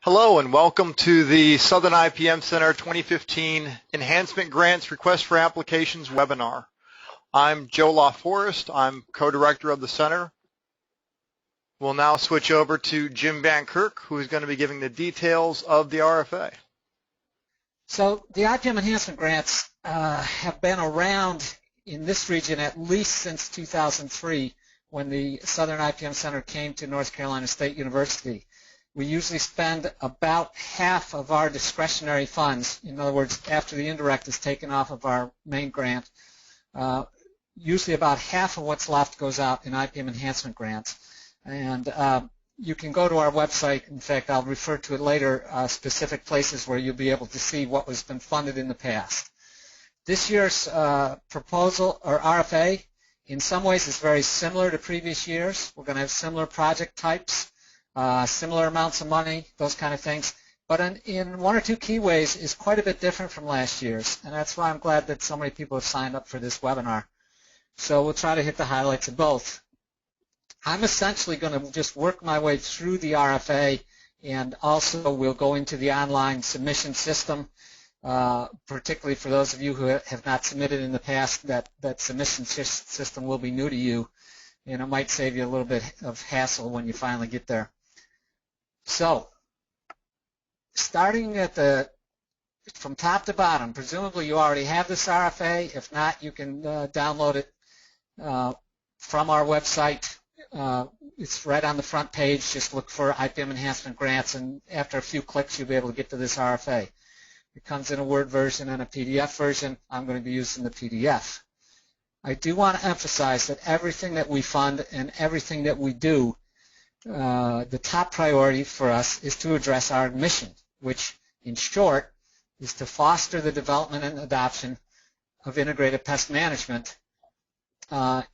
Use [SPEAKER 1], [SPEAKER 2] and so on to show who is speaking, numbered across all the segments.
[SPEAKER 1] Hello and welcome to the Southern IPM Center 2015 Enhancement Grants Request for Applications webinar. I'm Joe LaForest. I'm co-director of the center. We'll now switch over to Jim Van Kirk, who is going to be giving the details of the RFA.
[SPEAKER 2] So the IPM Enhancement Grants have been around in this region at least since 2003 when the Southern IPM Center came to North Carolina State University. We usually spend about half of our discretionary funds, in other words, after the indirect is taken off of our main grant, usually about half of what's left goes out in IPM enhancement grants. And you can go to our website. In fact, I'll refer to it later, specific places where you'll be able to see what has been funded in the past. This year's proposal, or RFA, in some ways is very similar to previous years. We're going to have similar project types. Similar amounts of money, those kind of things, but in one or two key ways is quite a bit different from last year's, and that's why I'm glad that so many people have signed up for this webinar. So we'll try to hit the highlights of both. I'm essentially going to just work my way through the RFA, and also we'll go into the online submission system, particularly for those of you who have not submitted in the past. That submission system will be new to you, and it might save you a little bit of hassle when you finally get there. So, starting from top to bottom, presumably you already have this RFA. If not, you can download it from our website. It's right on the front page. Just look for IPM Enhancement Grants, and after a few clicks, you'll be able to get to this RFA. It comes in a Word version and a PDF version. I'm going to be using the PDF. I do want to emphasize that everything that we fund and everything that we do, the top priority for us is to address our mission, which in short is to foster the development and adoption of integrated pest management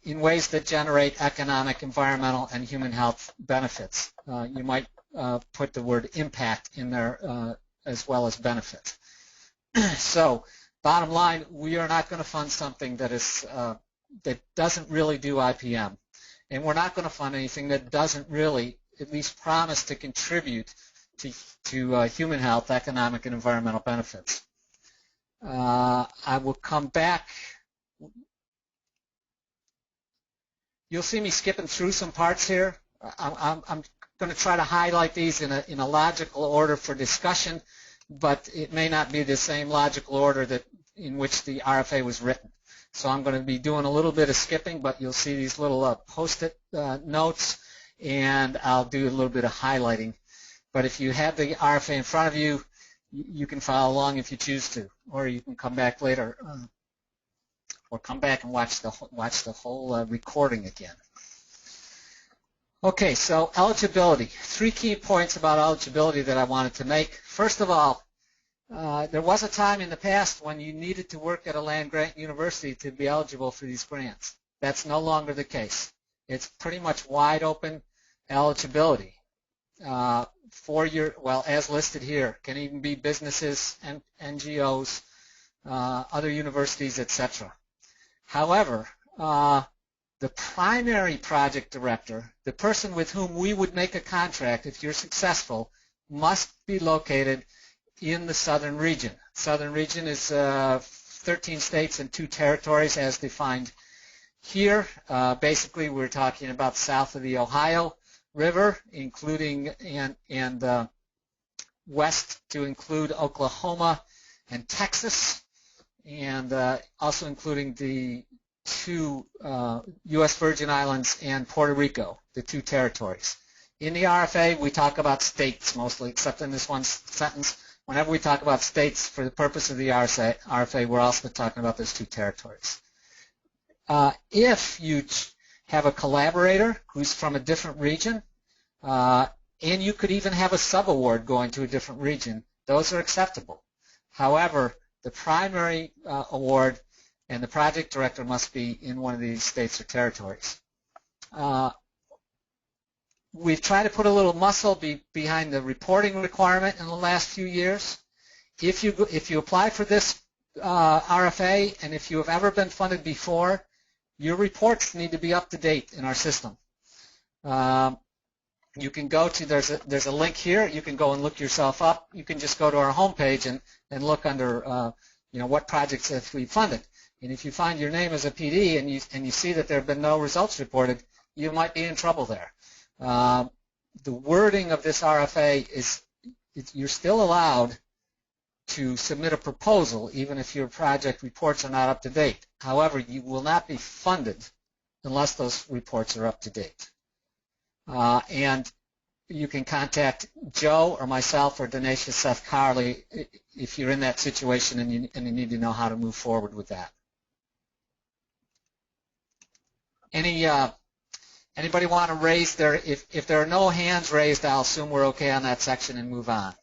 [SPEAKER 2] in ways that generate economic, environmental, and human health benefits. You might put the word impact in there as well as benefit. So bottom line, we are not going to fund something that is that doesn't really do IPM. And we're not going to fund anything that doesn't really at least promise to contribute to human health, economic, and environmental benefits. I will come back. You'll see me skipping through some parts here. I'm going to try to highlight these in a logical order for discussion, but it may not be the same logical order in which the RFA was written. So I'm going to be doing a little bit of skipping, but you'll see these little post-it notes, and I'll do a little bit of highlighting. But if you have the RFA in front of you, you can follow along if you choose to, or you can come back later, or come back and watch the whole recording again. Okay, so eligibility. 3 key points about eligibility that I wanted to make. First of all, there was a time in the past when you needed to work at a land-grant university to be eligible for these grants. That's no longer the case. It's pretty much wide-open eligibility. As listed here, can even be businesses and NGOs, other universities, etc. However, the primary project director, the person with whom we would make a contract if you're successful, must be located in the southern region. Southern region is 13 states and 2 territories as defined here. Basically, we're talking about south of the Ohio River, including and west to include Oklahoma and Texas, and also including the 2 U.S. Virgin Islands and Puerto Rico, the 2 territories. In the RFA, we talk about states mostly, except in this one sentence. Whenever we talk about states for the purpose of the RFA, we're also talking about those 2 territories. If you have a collaborator who's from a different region, and you could even have a sub-award going to a different region, those are acceptable. However, the primary award and the project director must be in one of these states or territories. We've tried to put a little muscle behind the reporting requirement in the last few years. If you apply for this RFA, and if you have ever been funded before, your reports need to be up to date in our system. you can go to, there's a link here. You can go and look yourself up. You can just go to our homepage and look under what projects have we funded. And if you find your name as a PD and you see that there have been no results reported, you might be in trouble there. The wording of this RFA is you're still allowed to submit a proposal even if your project reports are not up to date. However, you will not be funded unless those reports are up to date. And you can contact Joe or myself or Dinesh Seth Carley if you're in that situation and you need to know how to move forward with that. Anybody want to raise their, if there are no hands raised, I'll assume we're okay on that section and move on.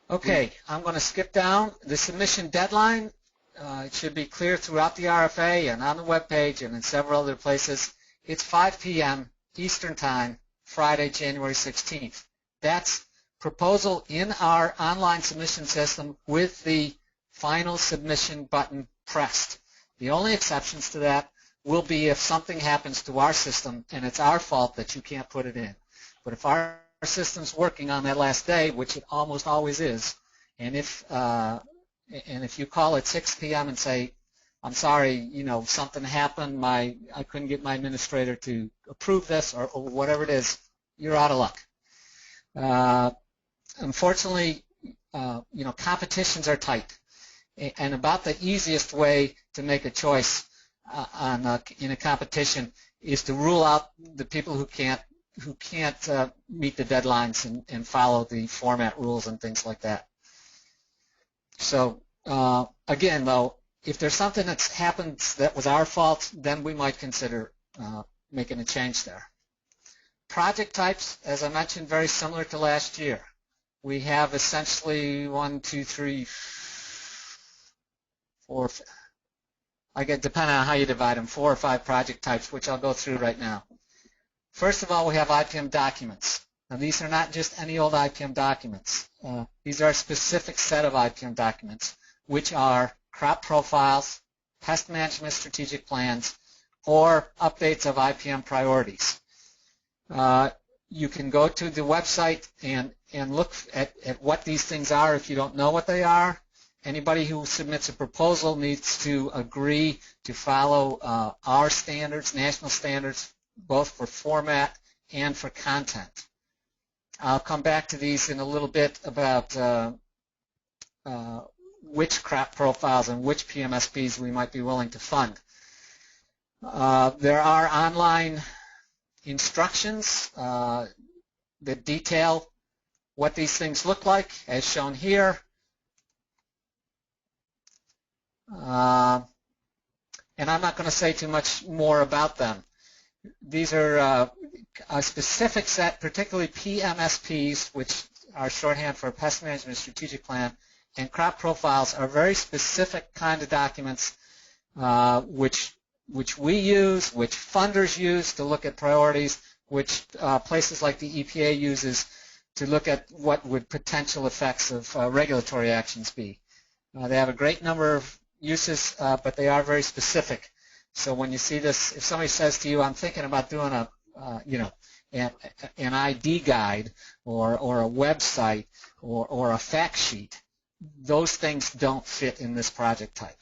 [SPEAKER 2] Okay, I'm going to skip down. The submission deadline, it should be clear throughout the RFA and on the web page and in several other places. It's 5 p.m. Eastern Time, Friday, January 16th. That's proposal in our online submission system with the final submission button pressed. The only exceptions to that will be if something happens to our system and it's our fault that you can't put it in. But if our system's working on that last day, which it almost always is, and if you call at 6 p.m. and say, I'm sorry, something happened, I couldn't get my administrator to approve this or whatever it is, you're out of luck. Unfortunately, competitions are tight. And about the easiest way to make a choice in a competition is to rule out the people who can't meet the deadlines and follow the format rules and things like that. So again, though, if there's something that's happened that was our fault, then we might consider making a change there. Project types, as I mentioned, very similar to last year. We have essentially 1, 2, 3, 4, depending on how you divide them, 4 or 5 project types, which I'll go through right now. First of all, we have IPM documents. Now, these are not just any old IPM documents. These are a specific set of IPM documents, which are crop profiles, pest management strategic plans, or updates of IPM priorities. You can go to the website and look at what these things are if you don't know what they are. Anybody who submits a proposal needs to agree to follow our standards, national standards, both for format and for content. I'll come back to these in a little bit about which crop profiles and which PMSPs we might be willing to fund. There are online instructions that detail what these things look like, as shown here. And I'm not going to say too much more about them. These are a specific set, particularly PMSPs, which are shorthand for Pest Management Strategic Plan, and crop profiles are very specific kind of documents which we use, which funders use to look at priorities, which places like the EPA uses to look at what would potential effects of regulatory actions be. They have a great number of uses, but they are very specific. So when you see this, if somebody says to you, I'm thinking about doing an ID guide or a website or a fact sheet, those things don't fit in this project type.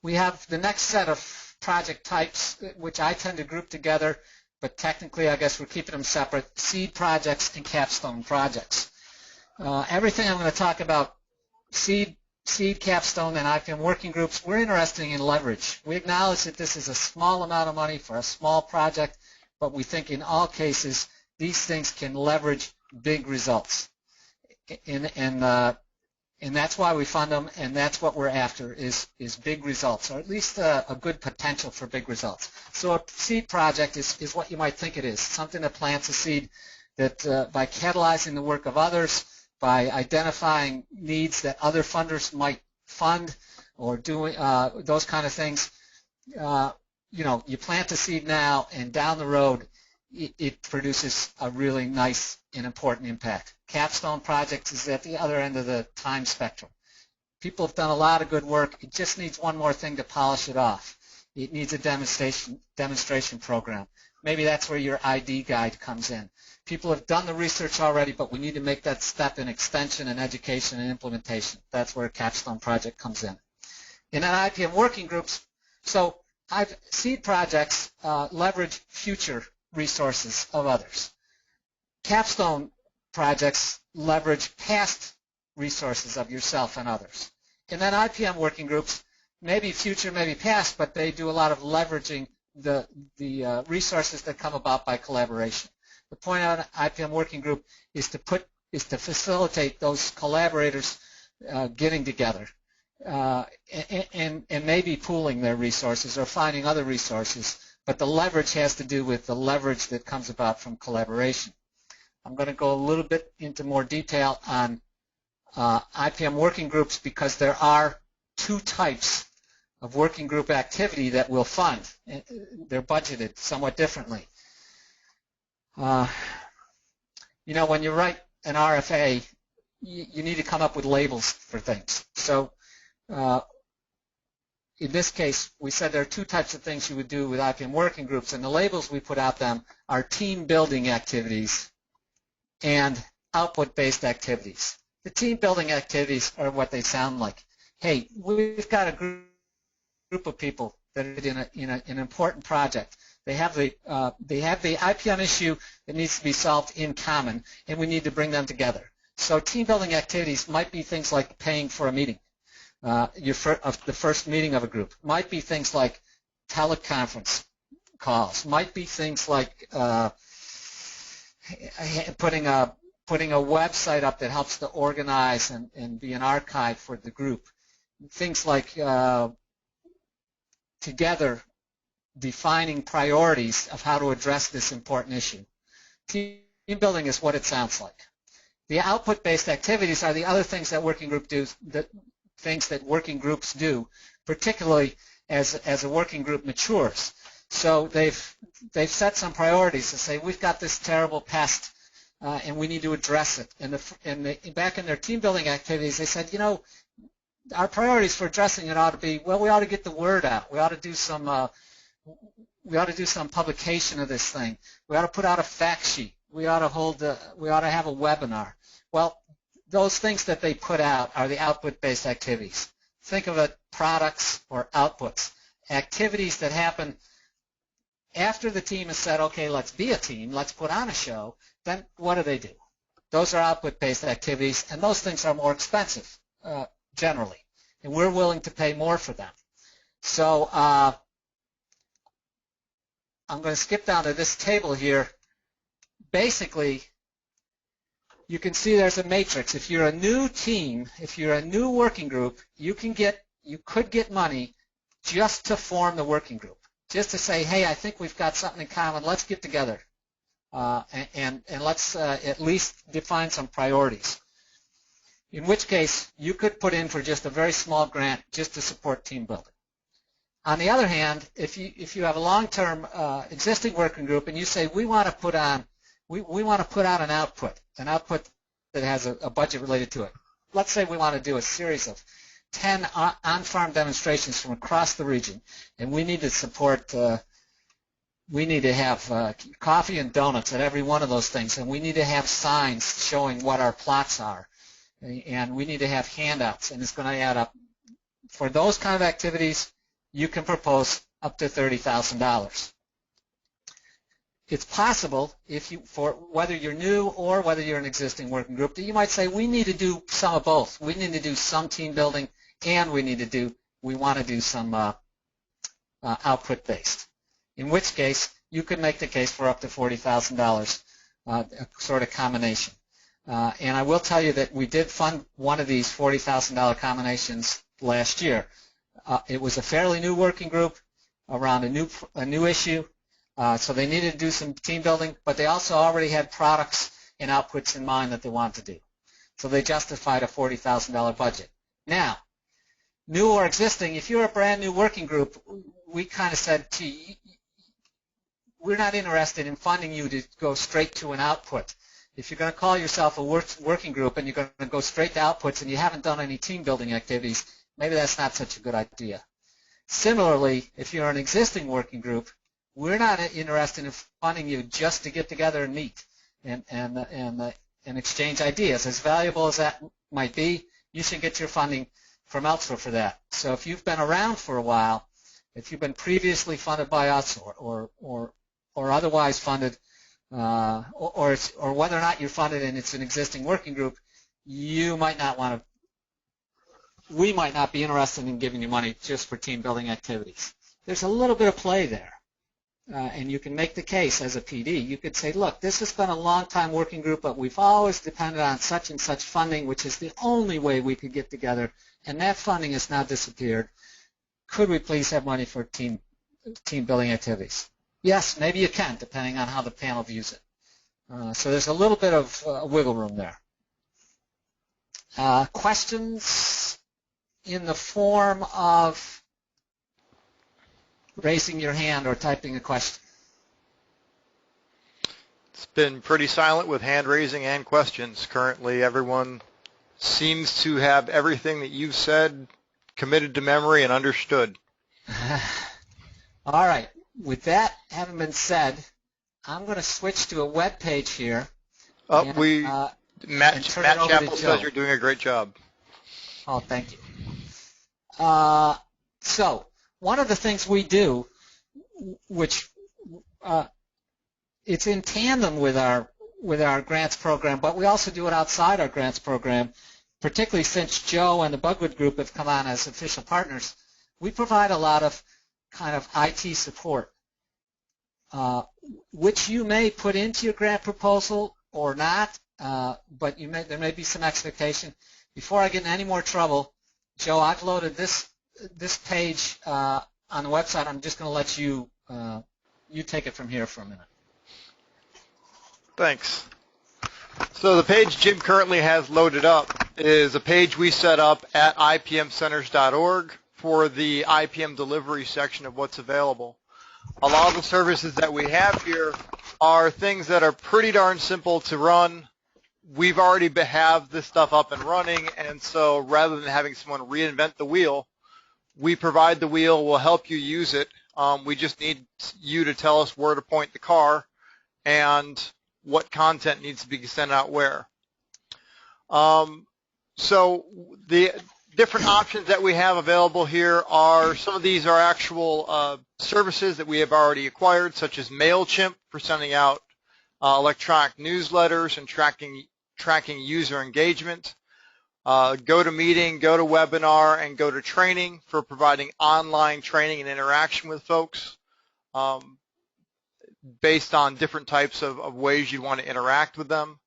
[SPEAKER 2] We have the next set of project types, which I tend to group together, but technically I guess we're keeping them separate: seed projects and capstone projects. Everything I'm going to talk about, seed, capstone, and IPM working groups, we're interested in leverage. We acknowledge that this is a small amount of money for a small project, but we think in all cases these things can leverage big results. And that's why we fund them, and that's what we're after is big results, or at least a good potential for big results. So a seed project is what you might think it is, something that plants a seed that by catalyzing the work of others, by identifying needs that other funders might fund or doing those kind of things, you plant a seed now, and down the road it produces a really nice and important impact. Capstone projects is at the other end of the time spectrum. People have done a lot of good work. It just needs one more thing to polish it off. It needs a demonstration program. Maybe that's where your ID guide comes in. People have done the research already, but we need to make that step in extension and education and implementation. That's where a capstone project comes in. In an IPM working groups, so seed projects leverage future resources of others. Capstone projects leverage past resources of yourself and others. And then IPM working groups, maybe future, maybe past, but they do a lot of leveraging the resources that come about by collaboration. The point of an IPM working group is to facilitate those collaborators getting together and maybe pooling their resources or finding other resources, but the leverage has to do with the leverage that comes about from collaboration. I'm going to go a little bit into more detail on IPM working groups because there are two types of working group activity that we'll fund. They're budgeted somewhat differently. You know, when you write an RFA, you need to come up with labels for things. So in this case, we said there are two types of things you would do with IPM working groups, and the labels we put out them are team building activities and output-based activities. The team building activities are what they sound like. Hey, we've got a group of people that are in an important project. They have the IPM issue that needs to be solved in common, and we need to bring them together. So team building activities might be things like paying for a meeting, the first meeting of a group. Might be things like teleconference calls. Might be things like putting a website up that helps to organize and be an archive for the group. Things like together defining priorities of how to address this important issue. Team building is what it sounds like. The output-based activities are the other things that working group do, things that working groups do, particularly as a working group matures. So they've set some priorities to say we've got this terrible pest and we need to address it. And back in their team building activities, they said, you know, our priorities for addressing it ought to be, well, we ought to get the word out. We ought to do some publication of this thing. We ought to put out a fact sheet. We ought to have a webinar. Well, those things that they put out are the output-based activities. Think of it products or outputs, activities that happen after the team has said, okay, let's be a team, let's put on a show. Then what do? Those are output-based activities, and those things are more expensive generally, and we're willing to pay more for them. So I'm going to skip down to this table here. Basically, you can see there's a matrix. If you're a new team, if you're a new working group, you could get money just to form the working group, just to say, hey, I think we've got something in common. Let's get together and let's at least define some priorities. In which case, you could put in for just a very small grant just to support team building. On the other hand, if you have a long-term existing working group and you say we want to put out an output that has a budget related to it. Let's say we want to do a series of 10 on-farm demonstrations from across the region, and we need to support. We need to have coffee and donuts at every one of those things, and we need to have signs showing what our plots are, and we need to have handouts, and it's going to add up. For those kind of activities, you can propose up to $30,000. It's possible, for whether you're new or whether you're an existing working group, that you might say we need to do some of both. We need to do some team building, and we want to do some output-based. In which case, you could make the case for up to $40,000, a sort of combination. And I will tell you that we did fund one of these $40,000 combinations last year. It was a fairly new working group around a new issue. So they needed to do some team building, but they also already had products and outputs in mind that they wanted to do. So they justified a $40,000 budget. Now, new or existing, if you're a brand new working group, we kind of said, gee, we're not interested in funding you to go straight to an output. If you're going to call yourself a working group and you're going to go straight to outputs and you haven't done any team building activities, maybe that's not such a good idea. Similarly, if you're an existing working group, we're not interested in funding you just to get together and meet and exchange ideas. As valuable as that might be, you should get your funding from elsewhere for that. So if you've been around for a while, if you've been previously funded by us or otherwise funded, or whether or not you're funded and it's an existing working group, you might not want to. We might not be interested in giving you money just for team building activities. There's a little bit of play there, and you can make the case as a PD. You could say, look, this has been a long-time working group, but we've always depended on such and such funding, which is the only way we could get together, and that funding has now disappeared. Could we please have money for team building activities? Yes, maybe you can, depending on how the panel views it. So there's a little bit of wiggle room there. Questions in the form of raising your hand or typing a question?
[SPEAKER 1] It's been pretty silent with hand raising and questions. Currently, everyone seems to have everything that you've said committed to memory and understood.
[SPEAKER 2] All right. With that having been said, I'm going to switch to a web page here.
[SPEAKER 1] Matt Chappell says you're doing a great job.
[SPEAKER 2] Oh, thank you. So one of the things we do, which it's in tandem with our grants program, but we also do it outside our grants program, particularly since Joe and the Bugwood Group have come on as official partners. We provide a lot of kind of IT support, which you may put into your grant proposal or not, but there may be some expectation. Before I get in any more trouble, Joe, I've loaded this page on the website. I'm just going to let you take it from here for a minute.
[SPEAKER 1] Thanks. So the page Jim currently has loaded up is a page we set up at ipmcenters.org for the IPM delivery section of what's available. A lot of the services that we have here are things that are pretty darn simple to run. We've already have this stuff up and running, and so rather than having someone reinvent the wheel, we provide the wheel, we'll help you use it. We just need you to tell us where to point the car and what content needs to be sent out where. So the different options that we have available here are, some of these are actual services that we have already acquired, such as MailChimp for sending out electronic newsletters and tracking user engagement. GoToMeeting, GoToWebinar, and GoToTraining for providing online training and interaction with folks based on different types of ways you want to interact with them.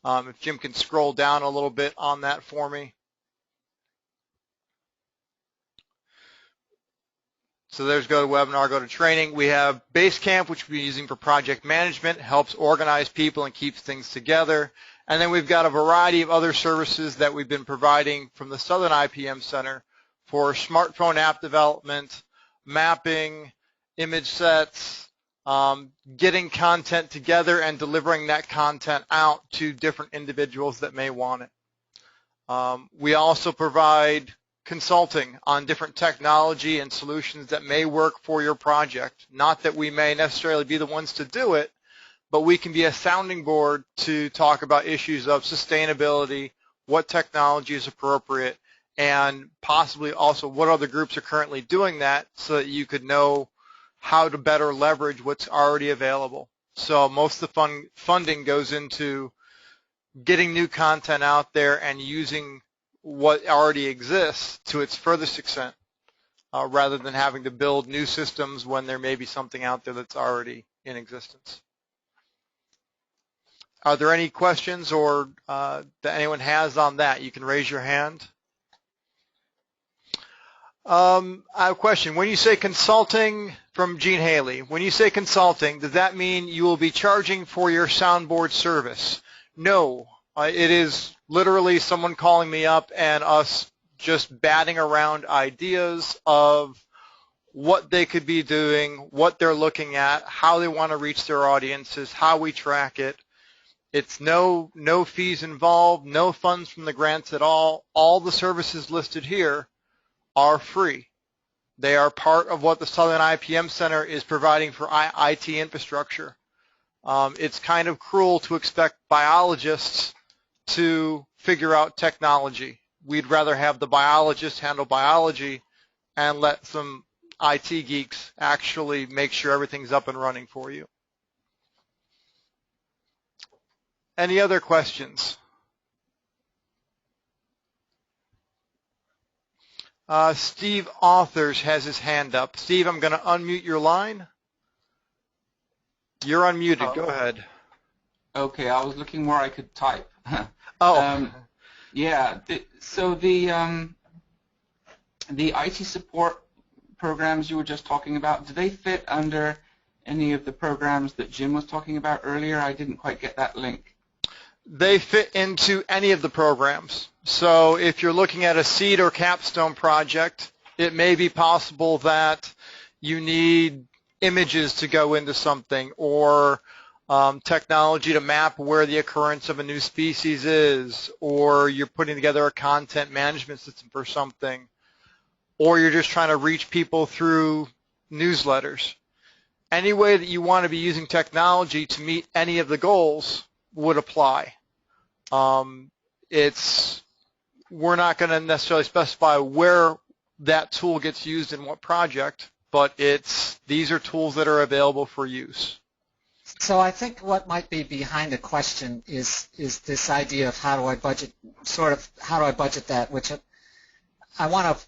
[SPEAKER 1] If Jim can scroll down a little bit on that for me. So there's GoToWebinar, GoToTraining. We have Basecamp, which we're using for project management, helps organize people and keeps things together. And then we've got a variety of other services that we've been providing from the Southern IPM Center for smartphone app development, mapping, image sets, getting content together and delivering that content out to different individuals that may want it. We also provide consulting on different technology and solutions that may work for your project. Not that we may necessarily be the ones to do it, but we can be a sounding board to talk about issues of sustainability, what technology is appropriate, and possibly also what other groups are currently doing that so that you could know how to better leverage what's already available. So most of the funding goes into getting new content out there and using what already exists to its furthest extent, rather than having to build new systems when there may be something out there that's already in existence. Are there any questions or that anyone has on that? You can raise your hand. I have a question. When you say consulting, from Gene Haley, when you say consulting, does that mean you will be charging for your soundboard service? No. It is literally someone calling me up and us just batting around ideas of what they could be doing, what they're looking at, how they want to reach their audiences, how we track it. It's no fees involved, no funds from the grants at all. All the services listed here are free. They are part of what the Southern IPM Center is providing for IT infrastructure. It's kind of cruel to expect biologists to figure out technology. We'd rather have the biologists handle biology and let some IT geeks actually make sure everything's up and running for you. Any other questions? Steve Authors has his hand up. Steve, I'm going to unmute your line. You're unmuted. Go ahead.
[SPEAKER 3] Okay, I was looking where I could type.
[SPEAKER 1] Oh.
[SPEAKER 3] Yeah. So the IT support programs you were just talking about, do they fit under any of the programs that Jim was talking about earlier? I didn't quite get that link.
[SPEAKER 1] They fit into any of the programs. So if you're looking at a seed or capstone project, it may be possible that you need images to go into something, or technology to map where the occurrence of a new species is, or you're putting together a content management system for something, or you're just trying to reach people through newsletters. Any way that you want to be using technology to meet any of the goals would apply. We're not going to necessarily specify where that tool gets used in what project, but these are tools that are available for use.
[SPEAKER 2] So I think what might be behind the question is this idea of how do I budget that, which I want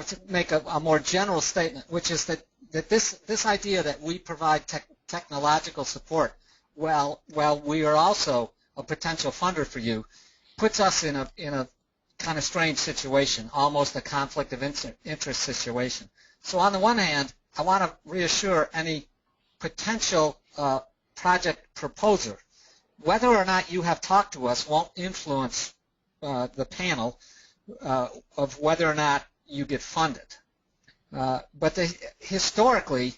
[SPEAKER 2] to make a more general statement, which is that this idea that we provide technological support while we are also a potential funder for you puts us in a kind of strange situation, almost a conflict of interest situation. So on the one hand, I want to reassure any potential project proposer, whether or not you have talked to us won't influence the panel of whether or not you get funded. But historically,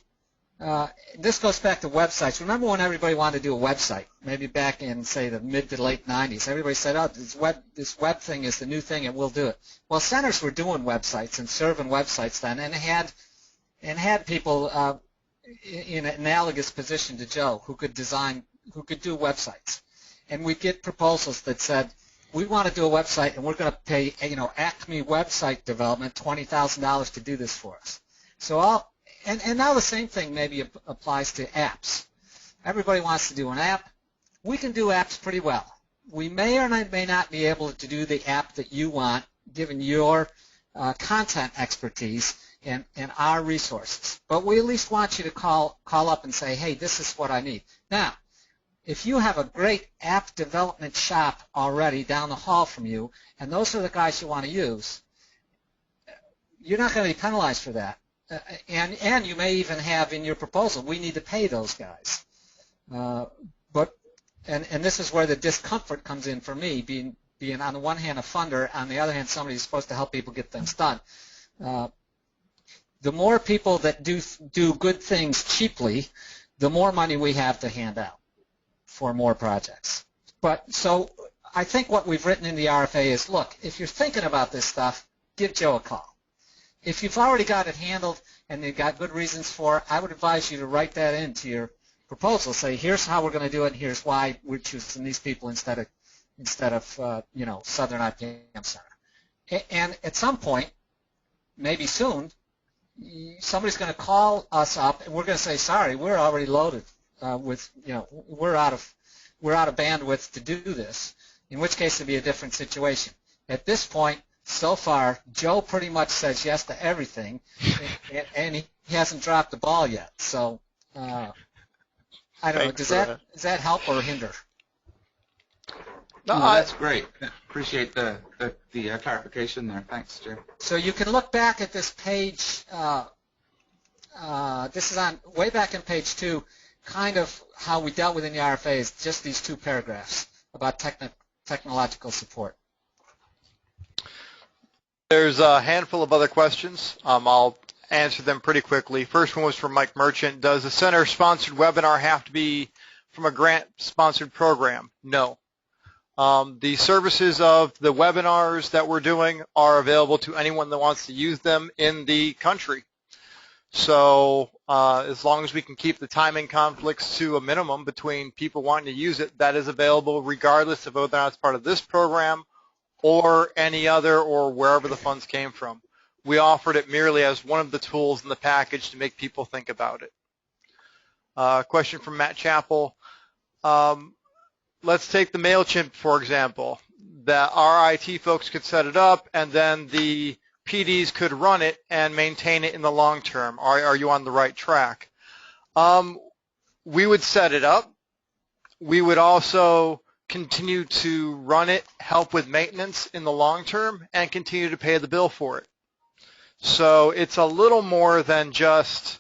[SPEAKER 2] this goes back to websites. Remember when everybody wanted to do a website, maybe back in, say, the mid to late 90s? Everybody said, oh, this web thing is the new thing and we'll do it. Well, centers were doing websites and serving websites then, and had people in an analogous position to Joe who could do websites. And we'd get proposals that said, we want to do a website and we're going to pay, Acme Website Development $20,000 to do this for us. So and now the same thing maybe applies to apps. Everybody wants to do an app. We can do apps pretty well. We may or may not be able to do the app that you want, given your content expertise and our resources. But we at least want you to call up and say, hey, this is what I need. Now, if you have a great app development shop already down the hall from you, and those are the guys you want to use, you're not going to be penalized for that. And you may even have in your proposal, we need to pay those guys. But this is where the discomfort comes in for me, being on the one hand a funder, on the other hand somebody who's supposed to help people get things done. The more people that do good things cheaply, the more money we have to hand out for more projects. But so I think what we've written in the RFA is, look, if you're thinking about this stuff, give Joe a call. If you've already got it handled and you've got good reasons for it, I would advise you to write that into your proposal. Say, here's how we're going to do it, and here's why we're choosing these people instead of Southern IPM Center. And at some point, maybe soon, somebody's going to call us up, and we're going to say, sorry, we're already loaded we're out of bandwidth to do this. In which case, it'd be a different situation. At this point, so far, Joe pretty much says yes to everything, and he hasn't dropped the ball yet. So I don't know. Does that help or hinder?
[SPEAKER 3] No, that's great. Appreciate the clarification there. Thanks, Jim.
[SPEAKER 2] So you can look back at this page. This is on way back in page 2. Kind of how we dealt with in the RFA is just these 2 paragraphs about technological support.
[SPEAKER 1] There's a handful of other questions. I'll answer them pretty quickly. First one was from Mike Merchant. Does the center-sponsored webinar have to be from a grant-sponsored program? No. The services of the webinars that we're doing are available to anyone that wants to use them in the country. So as long as we can keep the timing conflicts to a minimum between people wanting to use it, that is available regardless of whether or not it's part of this program or any other or wherever the funds came from. We offered it merely as one of the tools in the package to make people think about it. Question from Matt Chappell. Let's take the MailChimp, for example, that our IT folks could set it up and then the PDs could run it and maintain it in the long term. Are you on the right track? We would set it up. We would also continue to run it, help with maintenance in the long term, and continue to pay the bill for it. So it's a little more than just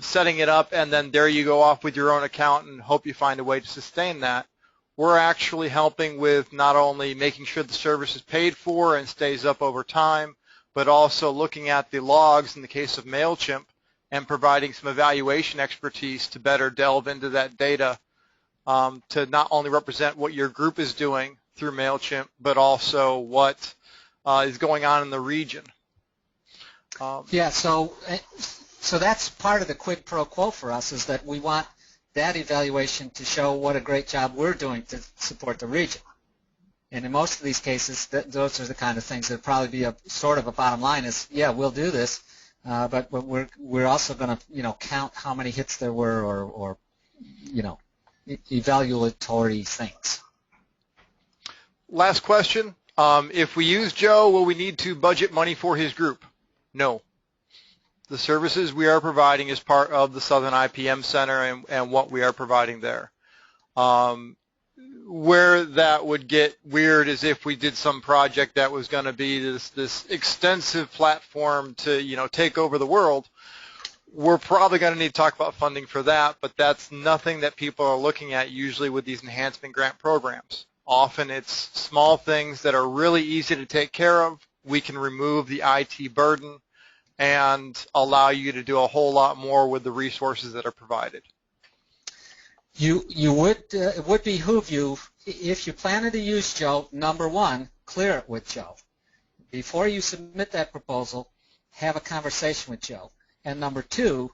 [SPEAKER 1] setting it up and then there you go off with your own account and hope you find a way to sustain that. We're actually helping with not only making sure the service is paid for and stays up over time, but also looking at the logs in the case of MailChimp and providing some evaluation expertise to better delve into that data to not only represent what your group is doing through MailChimp, but also what is going on in the region.
[SPEAKER 2] Yeah, so that's part of the quid pro quo for us, is that we want that evaluation to show what a great job we're doing to support the region. And in most of these cases, those are the kind of things that probably be a sort of a bottom line is, yeah, we'll do this, but we're also going to, count how many hits there were or evaluatory things.
[SPEAKER 1] Last question. If we use Joe, will we need to budget money for his group? No. The services we are providing is part of the Southern IPM Center and what we are providing there. Where that would get weird is if we did some project that was going to be this extensive platform to take over the world. We're probably going to need to talk about funding for that, but that's nothing that people are looking at usually with these enhancement grant programs. Often it's small things that are really easy to take care of. We can remove the IT burden and allow you to do a whole lot more with the resources that are provided.
[SPEAKER 2] It would behoove you, if you plan to use Joe, number one, clear it with Joe. Before you submit that proposal, have a conversation with Joe. And number two,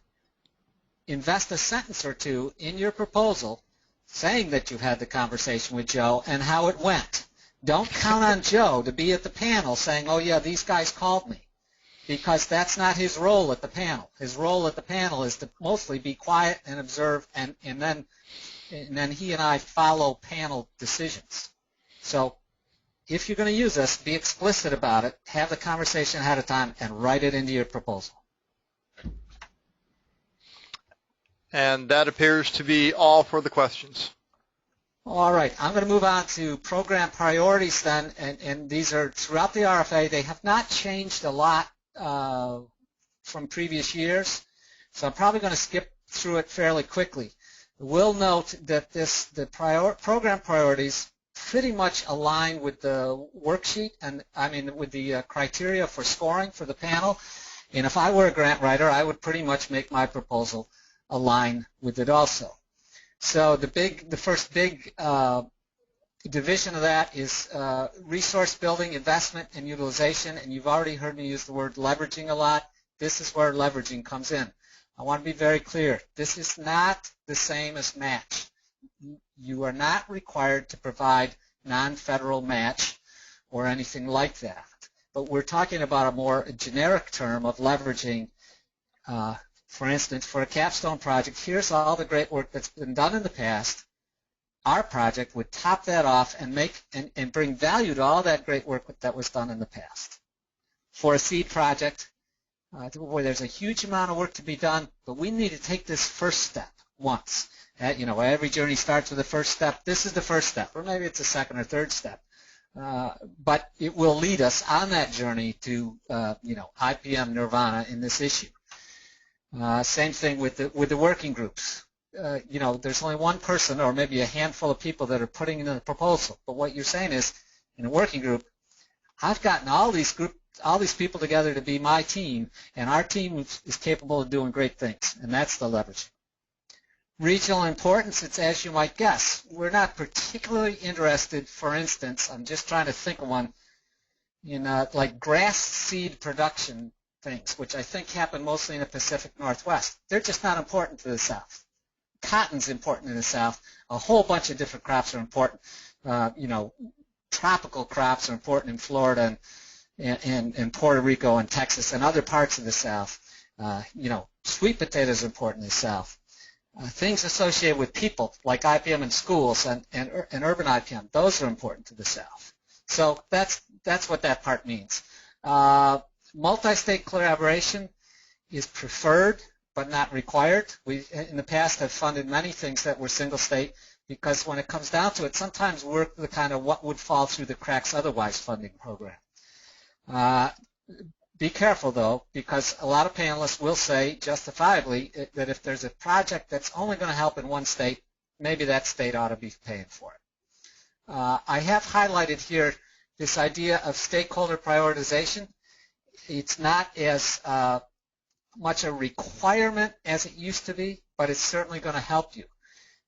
[SPEAKER 2] invest a sentence or two in your proposal saying that you've had the conversation with Joe and how it went. Don't count on Joe to be at the panel saying, oh yeah, these guys called me, because that's not his role at the panel. His role at the panel is to mostly be quiet and observe, and then he and I follow panel decisions. So if you're going to use this, be explicit about it, have the conversation ahead of time, and write it into your proposal.
[SPEAKER 1] And that appears to be all for the questions.
[SPEAKER 2] All right, I'm going to move on to program priorities then, and these are throughout the RFA. They have not changed a lot from previous years, so I'm probably going to skip through it fairly quickly. We'll note that the program priorities pretty much align with the worksheet and with the criteria for scoring for the panel. And if I were a grant writer, I would pretty much make my proposal align with it also. So the first big division of that is resource building, investment, and utilization. And you've already heard me use the word leveraging a lot. This is where leveraging comes in. I want to be very clear. This is not the same as match. You are not required to provide non-federal match or anything like that. But we're talking about a more generic term of leveraging. For instance, for a capstone project, here's all the great work that's been done in the past. Our project would top that off and bring value to all that great work that was done in the past. For a seed project, where there's a huge amount of work to be done, but we need to take this first step once. Every journey starts with the first step. This is the first step, or maybe it's a second or third step. But it will lead us on that journey to, IPM nirvana in this issue. Same thing with the working groups. There's only one person or maybe a handful of people that are putting in the proposal. But what you're saying is, in a working group, I've gotten all these people together to be my team, and our team is capable of doing great things, and that's the leveraging. Regional importance, it's as you might guess. We're not particularly interested, for instance, I'm just trying to think of one, in like grass seed production things, which I think happen mostly in the Pacific Northwest. They're just not important to the South. Cotton's important in the South. A whole bunch of different crops are important. Tropical crops are important in Florida and Puerto Rico and Texas and other parts of the South. Sweet potatoes are important in the South. Things associated with people, like IPM in schools and urban IPM, those are important to the South. So that's what that part means. Multi-state collaboration is preferred but not required. We, in the past, have funded many things that were single-state because when it comes down to it, sometimes we're the kind of what would fall through the cracks otherwise funding program. Be careful, though, because a lot of panelists will say, justifiably, that if there's a project that's only going to help in one state, maybe that state ought to be paying for it. I have highlighted here this idea of stakeholder prioritization. It's not as much a requirement as it used to be, but it's certainly going to help you.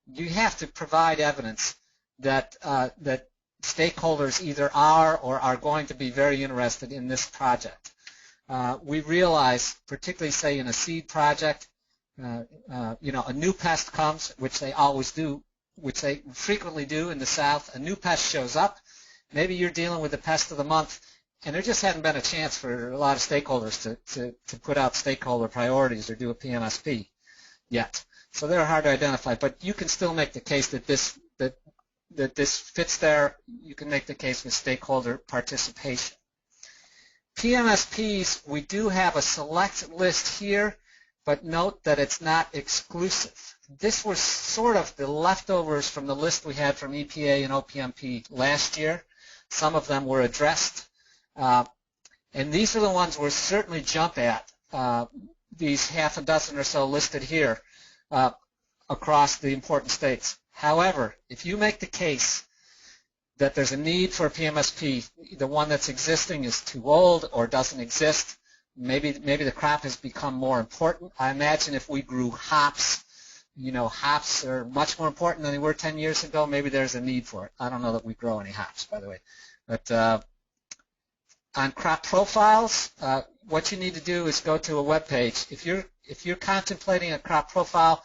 [SPEAKER 2] You have to provide evidence that that stakeholders either are or are going to be very interested in this project. We realize, particularly say in a seed project, a new pest comes, which they always do, which they frequently do in the South. A new pest shows up. Maybe you're dealing with the pest of the month, and there just hadn't been a chance for a lot of stakeholders to put out stakeholder priorities or do a PMSP yet. So they're hard to identify, but you can still make the case that this fits there. You can make the case with stakeholder participation. PMSPs, we do have a select list here, but note that it's not exclusive. This was sort of the leftovers from the list we had from EPA and OPMP last year. Some of them were addressed, and these are the ones we'll certainly jump at, these half a dozen or so listed here across the important states. However, if you make the case that there's a need for a PMSP, the one that's existing is too old or doesn't exist, maybe the crop has become more important. I imagine if we grew hops, hops are much more important than they were 10 years ago. Maybe there's a need for it. I don't know that we grow any hops, by the way. But on crop profiles, what you need to do is go to a web page. If you're contemplating a crop profile,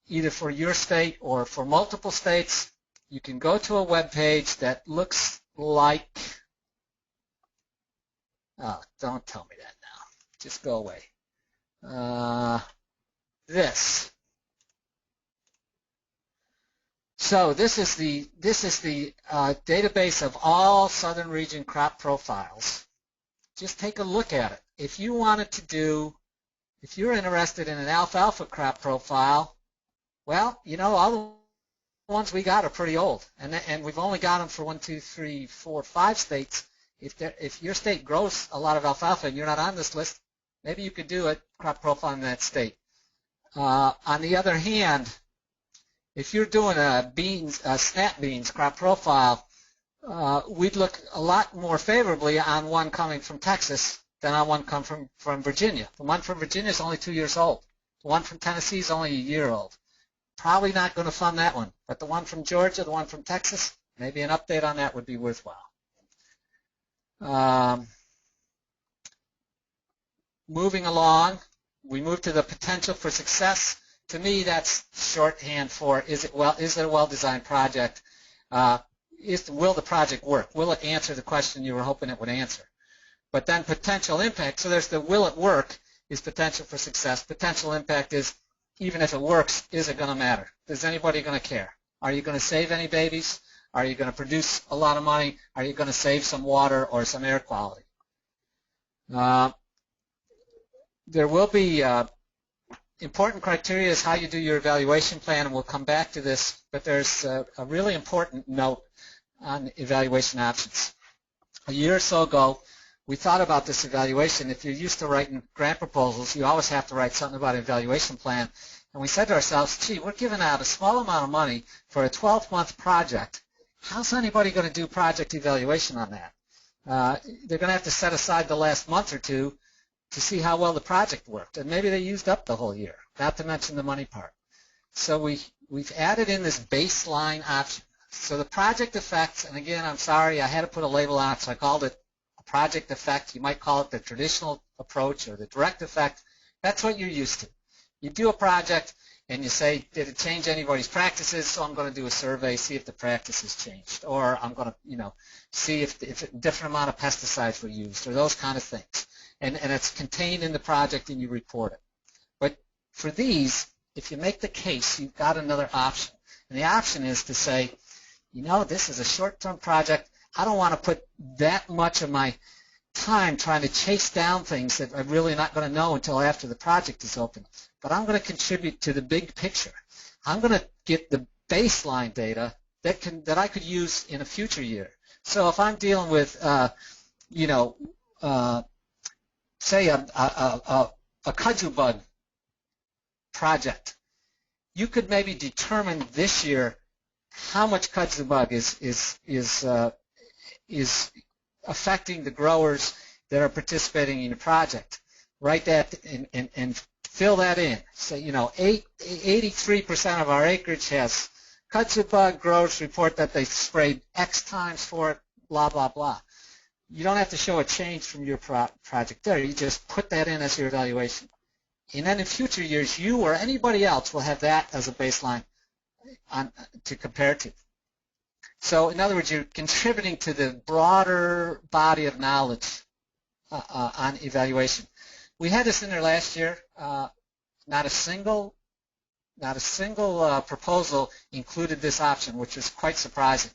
[SPEAKER 2] either for your state or for multiple states, you can go to a web page that looks like, don't tell me that now. Just go away. This. So this is the database of all southern region crop profiles. Just take a look at it. If you're interested in an alfalfa crop profile, well, all the ones we got are pretty old, and we've only got them for 1, 2, 3, 4, 5 states. If your state grows a lot of alfalfa and you're not on this list, maybe you could do a crop profile in that state. On the other hand, if you're doing a snap beans crop profile, we'd look a lot more favorably on one coming from Texas than on one coming from Virginia. The one from Virginia is only 2 years old. The one from Tennessee is only a year old. Probably not going to fund that one. But the one from Georgia, the one from Texas, maybe an update on that would be worthwhile. Moving along, we move to the potential for success. To me, that's shorthand for is it a well-designed project? Will the project work? Will it answer the question you were hoping it would answer? But then potential impact. So there's the will it work is potential for success. Potential impact is even if it works, is it going to matter? Is anybody going to care? Are you going to save any babies? Are you going to produce a lot of money? Are you going to save some water or some air quality? There will be important criteria is how you do your evaluation plan, and we'll come back to this, but there's a really important note on evaluation options. A year or so ago, we thought about this evaluation. If you're used to writing grant proposals, you always have to write something about an evaluation plan. And we said to ourselves, gee, we're giving out a small amount of money for a 12-month project. How's anybody going to do project evaluation on that? They're going to have to set aside the last month or two to see how well the project worked. And maybe they used up the whole year, not to mention the money part. So we've added in this baseline option. So the project effects, and again, I'm sorry, I had to put a label on it, so I called it a project effect. You might call it the traditional approach or the direct effect. That's what you're used to. You do a project and you say, did it change anybody's practices? So I'm going to do a survey, see if the practice has changed, or I'm going to, see if a different amount of pesticides were used, or those kind of things. And it's contained in the project and you report it. But for these, if you make the case, you've got another option. And the option is to say, this is a short-term project. I don't want to put that much of my time trying to chase down things that I'm really not going to know until after the project is open. But I'm going to contribute to the big picture. I'm going to get the baseline data that I could use in a future year. So if I'm dealing with, say a kudzu bug project, you could maybe determine this year how much kudzu bug is affecting the growers that are participating in the project. Write that and fill that in. Say, 83% of our acreage has kudzu bug. Growers report that they sprayed X times for it, blah, blah, blah. You don't have to show a change from your project there. You just put that in as your evaluation. And then in future years, you or anybody else will have that as a baseline to compare to. So in other words, you're contributing to the broader body of knowledge on evaluation. We had this in there last year. Not a single proposal included this option, which was quite surprising.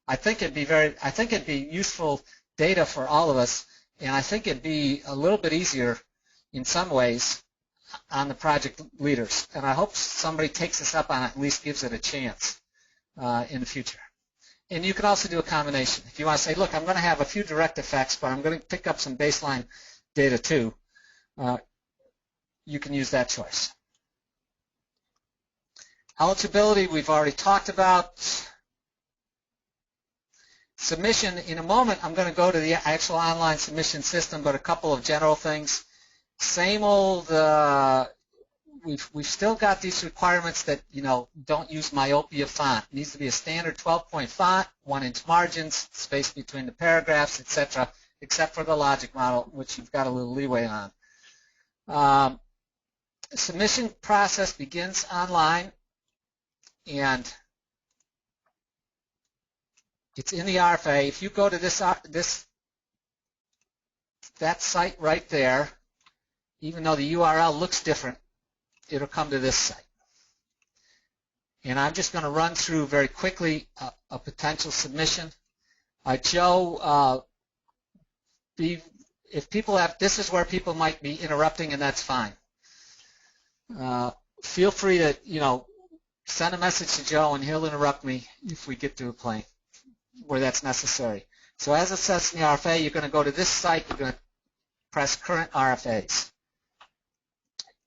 [SPEAKER 2] I think it'd be useful data for all of us, and I think it'd be a little bit easier in some ways on the project leaders. And I hope somebody takes us up on it, at least gives it a chance in the future. And you can also do a combination. If you want to say, look, I'm going to have a few direct effects, but I'm going to pick up some baseline data too, you can use that choice. Eligibility, we've already talked about. Submission, in a moment, I'm going to go to the actual online submission system, but a couple of general things. Same old, we've still got these requirements that, don't use myopia font. It needs to be a standard 12-point font, 1-inch margins, space between the paragraphs, etc., except for the logic model, which you've got a little leeway on. Submission process begins online, and it's in the RFA. If you go to that site right there, even though the URL looks different, it'll come to this site. And I'm just going to run through very quickly a potential submission. Joe, if people have, this is where people might be interrupting, and that's fine. Feel free to, send a message to Joe, and he'll interrupt me if we get to a point where that's necessary. So as it says in the RFA, you're going to go to this site. You're going to press Current RFAs.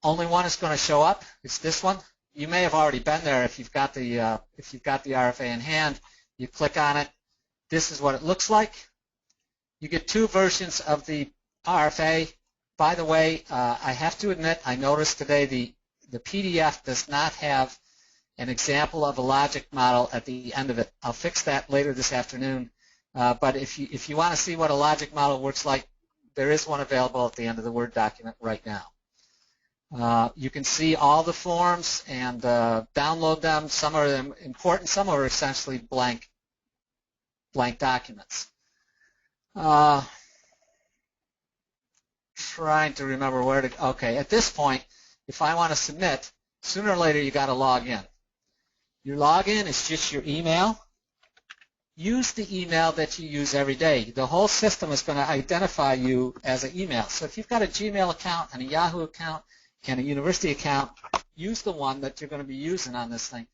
[SPEAKER 2] Only one is going to show up. It's this one. You may have already been there if you've got the RFA in hand. You click on it. This is what it looks like. You get two versions of the RFA. By the way, I have to admit, I noticed today the PDF does not have an example of a logic model at the end of it. I'll fix that later this afternoon. But if you want to see what a logic model works like, there is one available at the end of the Word document right now. You can see all the forms and download them. Some are important, some are essentially blank documents. Trying to remember where to, okay, at this point, if I want to submit, sooner or later you got to log in. Your login is just your email. Use the email that you use every day. The whole system is going to identify you as an email. So if you've got a Gmail account and a Yahoo account and a university account, use the one that you're going to be using on this thing.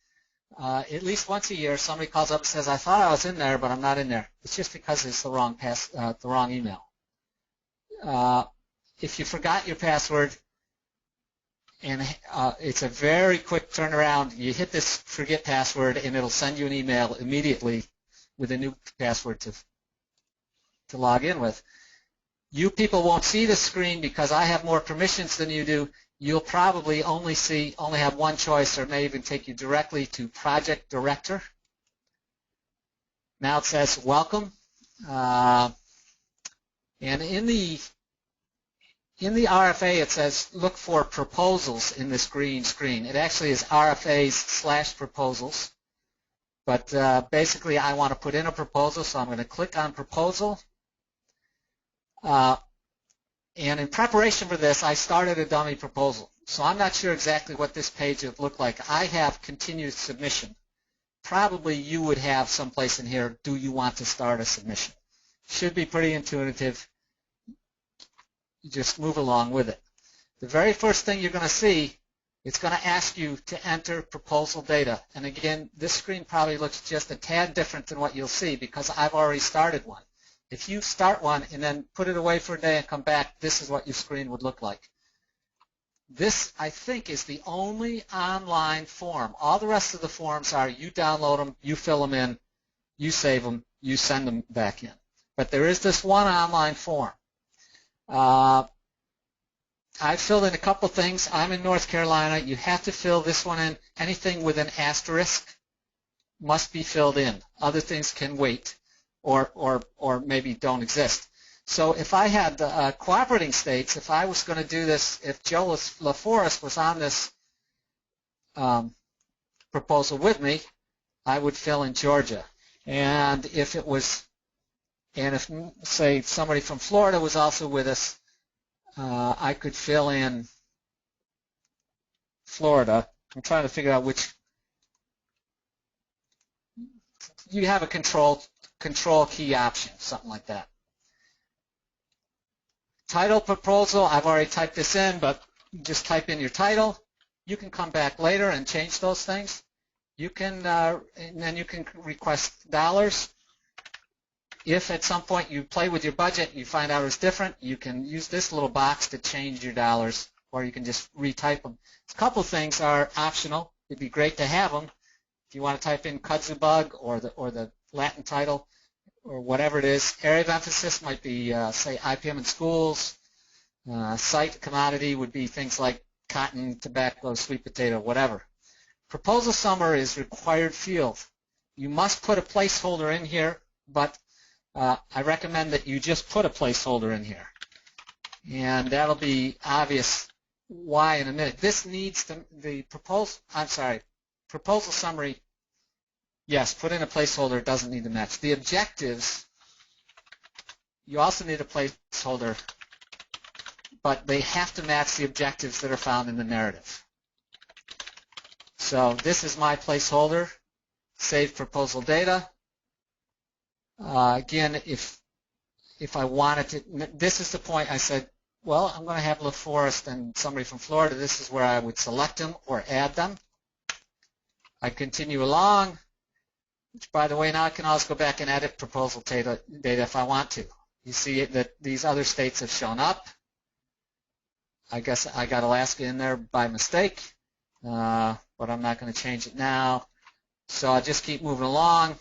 [SPEAKER 2] At least once a year, somebody calls up and says, I thought I was in there, but I'm not in there. It's just because it's the wrong email. If you forgot your password, and it's a very quick turnaround, you hit this forget password, and it'll send you an email immediately with a new password to log in with. You people won't see the screen because I have more permissions than you do. you'll probably only have one choice, or may even take you directly to Project Director. Now it says Welcome, and in the RFA it says look for proposals in this green screen. It actually is RFAs/proposals, but basically I want to put in a proposal, so I'm going to click on Proposal. And in preparation for this, I started a dummy proposal. So I'm not sure exactly what this page would look like. I have continued submission. Probably you would have someplace in here, do you want to start a submission? Should be pretty intuitive. You just move along with it. The very first thing you're going to see, it's going to ask you to enter proposal data. And again, this screen probably looks just a tad different than what you'll see because I've already started one. If you start one and then put it away for a day and come back, this is what your screen would look like. This, I think, is the only online form. All the rest of the forms are you download them, you fill them in, you save them, you send them back in. But there is this one online form. I filled in a couple things. I'm in North Carolina. You have to fill this one in. Anything with an asterisk must be filled in. Other things can wait or maybe don't exist. So if I had cooperating states, if I was going to do this, if Joe LaForest was on this proposal with me, I would fill in Georgia. And if it was, and if, say, somebody from Florida was also with us, I could fill in Florida. I'm trying to figure out which. You have a control key option, something like that. Title proposal, I've already typed this in, but just type in your title. You can come back later and change those things. You can, and then you can request dollars. If at some point you play with your budget and you find out it's different, you can use this little box to change your dollars, or you can just retype them. A couple things are optional. It'd be great to have them. If you want to type in kudzu bug or the Latin title or whatever it is. Area of emphasis might be, say, IPM in schools. Site commodity would be things like cotton, tobacco, sweet potato, whatever. Proposal summary is required field. You must put a placeholder in here, but I recommend that you just put a placeholder in here. And that'll be obvious why in a minute. This needs the proposal, proposal summary, yes, put in a placeholder, it doesn't need to match. The objectives, you also need a placeholder, but they have to match the objectives that are found in the narrative. So this is my placeholder, save proposal data. Again, if I wanted to, this is the point I said, well, I'm going to have LaForest and somebody from Florida. This is where I would select them or add them. I continue along, which, by the way, now I can always go back and edit proposal data if I want to. You see that these other states have shown up. I guess I got Alaska in there by mistake, but I'm not going to change it now. So I'll just keep moving along.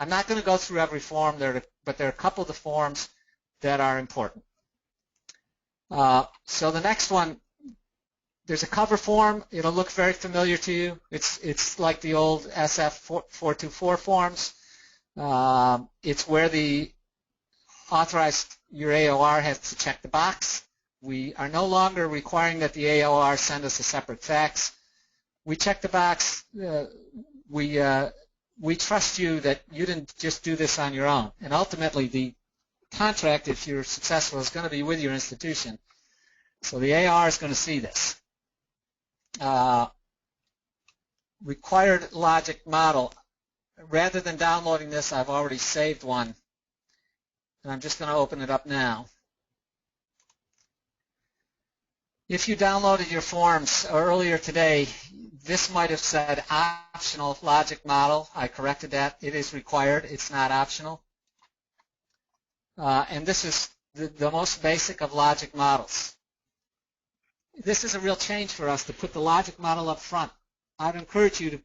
[SPEAKER 2] I'm not going to go through every form, but there are a couple of the forms that are important. So the next one, there's a cover form. It'll look very familiar to you. It's like the old SF424 forms. It's where the authorized your AOR has to check the box. We are no longer requiring that the AOR send us a separate fax. We check the box. We trust you that you didn't just do this on your own. And ultimately, the contract, if you're successful, is going to be with your institution. So the AR is going to see this. Required logic model. Rather than downloading this, I've already saved one. And I'm just going to open it up now. If you downloaded your forms earlier today, this might have said optional logic model. I corrected that. It is required. It's not optional. And this is the most basic of logic models. This is a real change for us to put the logic model up front. I'd encourage you to,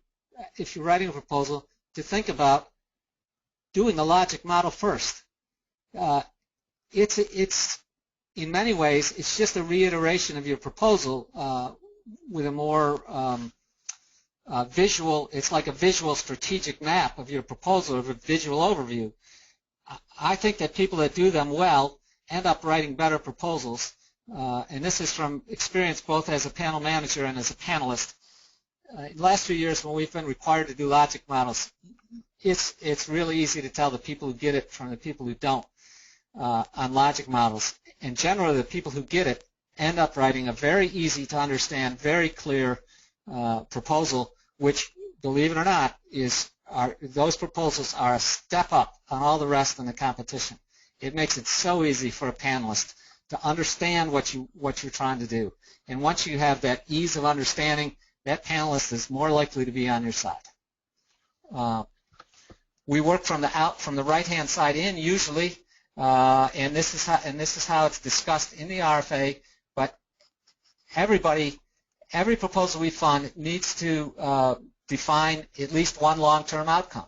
[SPEAKER 2] if you're writing a proposal, to think about doing the logic model first. It's in many ways, it's just a reiteration of your proposal with a more visual. It's like a visual strategic map of your proposal, of a visual overview. I think that people that do them well end up writing better proposals, and this is from experience both as a panel manager and as a panelist. In the last few years, when we've been required to do logic models, it's really easy to tell the people who get it from the people who don't on logic models. And generally, the people who get it end up writing a very easy to understand, very clear proposal, which, believe it or not, those proposals are a step up on all the rest in the competition. It makes it so easy for a panelist to understand what you're trying to do. And once you have that ease of understanding, that panelist is more likely to be on your side. We work from the right-hand side in usually, and this is how it's discussed in the RFA. But every proposal we fund needs to define at least one long-term outcome.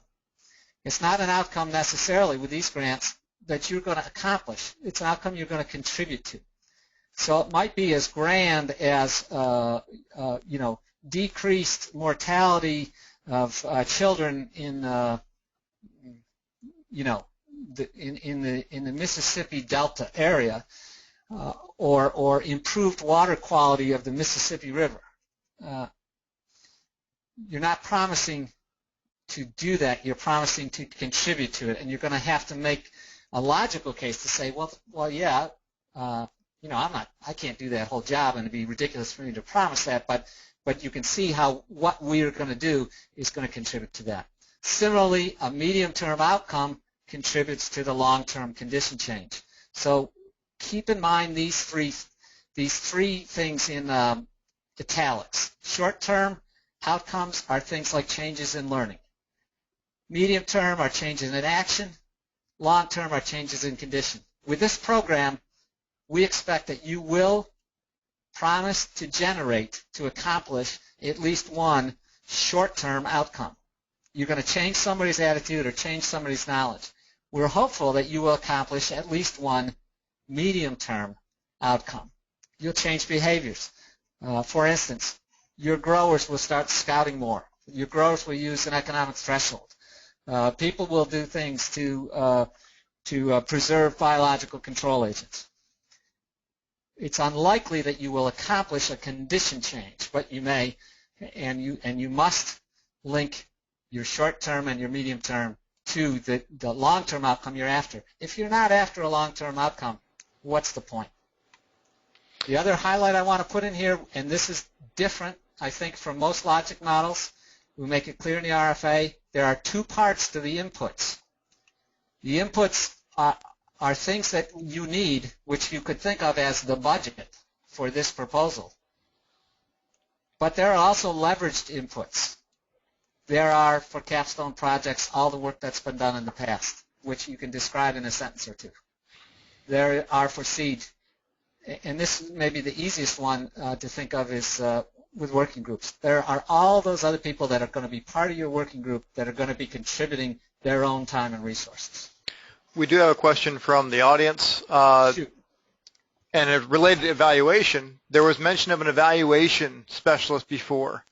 [SPEAKER 2] It's not an outcome necessarily with these grants that you're going to accomplish. It's an outcome you're going to contribute to. So it might be as grand as decreased mortality of children in the Mississippi Delta area, or improved water quality of the Mississippi River. You're not promising to do that. You're promising to contribute to it, and you're going to have to make a logical case to say, well, yeah, I can't do that whole job, and it'd be ridiculous for me to promise that, but you can see how what we're going to do is going to contribute to that. Similarly, a medium-term outcome contributes to the long-term condition change. So keep in mind these three things in italics. Short-term outcomes are things like changes in learning. Medium-term are changes in action. Long-term are changes in condition. With this program, we expect that you will promise to generate, to accomplish at least one short-term outcome. You're going to change somebody's attitude or change somebody's knowledge. We're hopeful that you will accomplish at least one medium-term outcome. You'll change behaviors. For instance, your growers will start scouting more. Your growers will use an economic threshold. People will do things to preserve biological control agents. It's unlikely that you will accomplish a condition change, but you may, and you must link your short-term and your medium-term to the long-term outcome you're after. If you're not after a long-term outcome, what's the point? The other highlight I want to put in here, and this is different, I think, from most logic models, we make it clear in the RFA, there are two parts to the inputs. The inputs are things that you need, which you could think of as the budget for this proposal. But there are also leveraged inputs. There are, for capstone projects, all the work that's been done in the past, which you can describe in a sentence or two. There are for seed, and this may be the easiest one to think of is with working groups. There are all those other people that are going to be part of your working group that are going to be contributing their own time and resources.
[SPEAKER 1] We do have a question from the audience.
[SPEAKER 2] Shoot.
[SPEAKER 1] And related to evaluation, there was mention of an evaluation specialist before,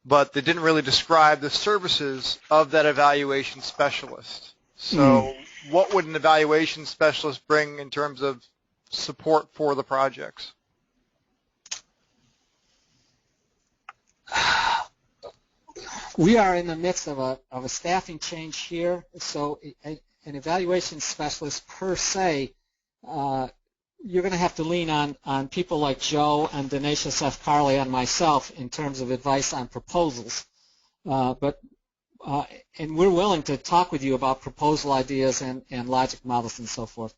[SPEAKER 1] but they didn't really describe the services of that evaluation specialist. So what would an evaluation specialist bring in terms of support for the projects?
[SPEAKER 2] We are in the midst of a staffing change here, so an evaluation specialist per se, you're going to have to lean on people like Joe and Dinesh F. Carley and myself in terms of advice on proposals. And we're willing to talk with you about proposal ideas and logic models and so forth.